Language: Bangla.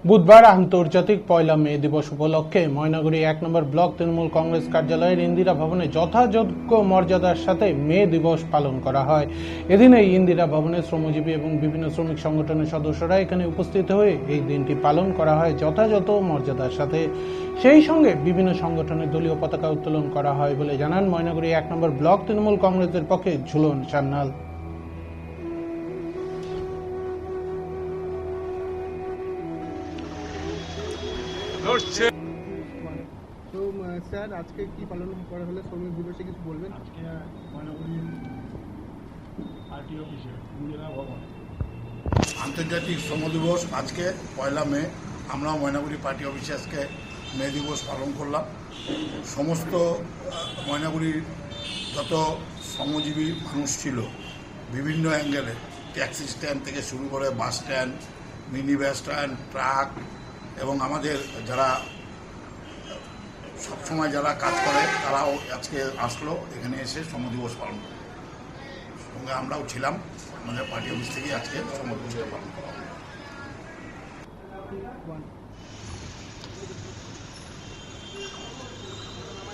বুধবার আন্তর্জাতিক পয়লা মে দিবস উপলক্ষে ময়নাগুড়ি ১ নম্বর ব্লক তৃণমূল কংগ্রেস কার্যালয়ের ইন্দিরা ভবনে যথাযোগ্য মর্যাদার সাথে মে দিবস পালন করা হয়। এদিন এই ইন্দিরা ভবনে শ্রমজীবী এবং বিভিন্ন শ্রমিক সংগঠনের সদস্যরা এখানে উপস্থিত হয়ে এই দিনটি পালন করা হয় যথাযথ মর্যাদার সাথে। সেই সঙ্গে বিভিন্ন সংগঠনের দলীয় পতাকা উত্তোলন করা হয় বলে জানান ময়নাগুড়ি ১ নম্বর ব্লক তৃণমূল কংগ্রেসের পক্ষে ঝুলন সান্যাল। তো স্যার আজকে কি পালন করা হলো শ্রমিক দিবসে কিছু বলবেন? আজকে ময়নাগুড়ি পার্টি অফিসে ইন্দিরা ভবন আন্তর্জাতিক শ্রম দিবস আজকে পয়লা মে। আমরা ময়নাগুড়ি পার্টি অফিসে আজকে মে দিবস পালন করলাম। সমস্ত ময়নাগুড়ির যত শ্রমজীবী মানুষ ছিল বিভিন্ন অ্যাঙ্গেলে, ট্যাক্সি স্ট্যান্ড থেকে শুরু করে bus stand, mini bus stand, truck এবং আমাদের যারা সবসময় যারা কাজ করে তারাও আজকে আসলো এখানে এসে শ্রম দিবস পালন করে। সঙ্গে আমরাও ছিলাম, আমাদের পার্টি অফিস থেকে আজকে শ্রম দিবসটা পালন করা হলো।